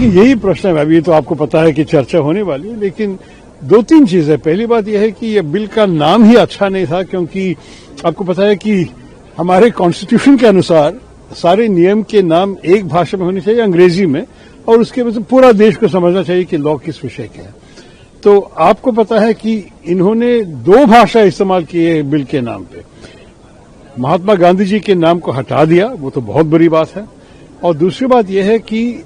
देखिए यही प्रश्न है। अभी तो आपको पता है कि चर्चा होने वाली है, लेकिन दो तीन चीजें। पहली बात यह है कि यह बिल का नाम ही अच्छा नहीं था, क्योंकि आपको पता है कि हमारे कॉन्स्टिट्यूशन के अनुसार सारे नियम के नाम एक भाषा में होने चाहिए, अंग्रेजी में, और उसके वजह से पूरा देश को समझना चाहिए कि लॉ किस विषय के है। तो आपको पता है कि इन्होंने दो भाषा इस्तेमाल की है बिल के नाम पे। महात्मा गांधी जी के नाम को हटा दिया, वो तो बहुत बुरी बात है। और दूसरी बात यह है कि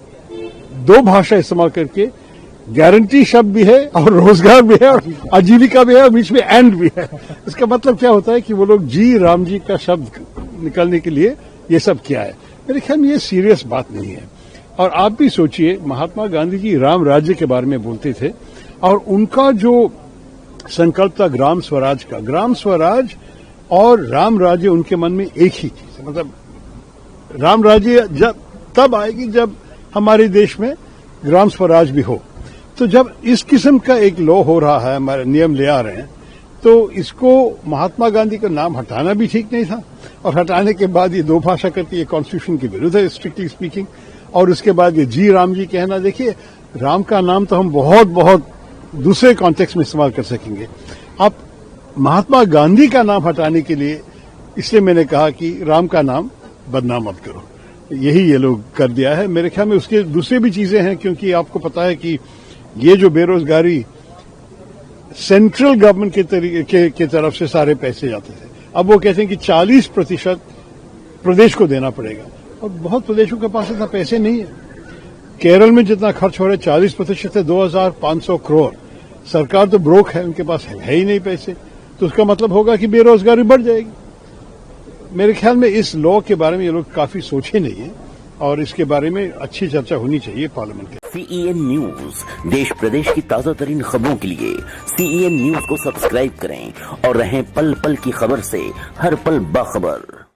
दो भाषा इस्तेमाल करके गारंटी शब्द भी है और रोजगार भी है और आजीविका भी है और बीच में एंड भी है। इसका मतलब क्या होता है कि वो लोग जी राम जी का शब्द निकालने के लिए ये सब किया है। मेरे ख्याल में ये सीरियस बात नहीं है। और आप भी सोचिए, महात्मा गांधी जी राम राज्य के बारे में बोलते थे और उनका जो संकल्प था ग्राम स्वराज का, ग्राम स्वराज और राम राज्य उनके मन में एक ही चीज है। मतलब राम राज्य जब तब आएगी जब हमारे देश में ग्राम स्वराज भी हो। तो जब इस किस्म का एक लॉ हो रहा है, हमारे नियम ले आ रहे हैं, तो इसको महात्मा गांधी का नाम हटाना भी ठीक नहीं था। और हटाने के बाद ये दो भाषा करके ये कॉन्स्टिट्यूशन के विरुद्ध है, स्ट्रिक्टली स्पीकिंग। और उसके बाद ये जी राम जी कहना, देखिए राम का नाम तो हम बहुत बहुत दूसरे कॉन्टेक्स्ट में इस्तेमाल कर सकेंगे। आप महात्मा गांधी का नाम हटाने के लिए, इसलिए मैंने कहा कि राम का नाम बदनाम मत करो, यही ये लोग कर दिया है। मेरे ख्याल में उसके दूसरी भी चीजें हैं, क्योंकि आपको पता है कि ये जो बेरोजगारी सेंट्रल गवर्नमेंट के तरफ से सारे पैसे जाते थे, अब वो कहते हैं कि 40% प्रदेश को देना पड़ेगा। और बहुत प्रदेशों के पास इतना पैसे नहीं है। केरल में जितना खर्च हो रहा है 40% है 2500 करोड़। सरकार तो ब्रोक है, उनके पास है ही नहीं पैसे। तो उसका मतलब होगा कि बेरोजगारी बढ़ जाएगी। मेरे ख्याल में इस लॉ के बारे में ये लोग काफी सोचे नहीं है और इसके बारे में अच्छी चर्चा होनी चाहिए पार्लियामेंट में। CEN न्यूज, देश प्रदेश की ताजा तरीन खबरों के लिए CEN न्यूज को सब्सक्राइब करें और रहें पल पल की खबर से हर पल बाखबर।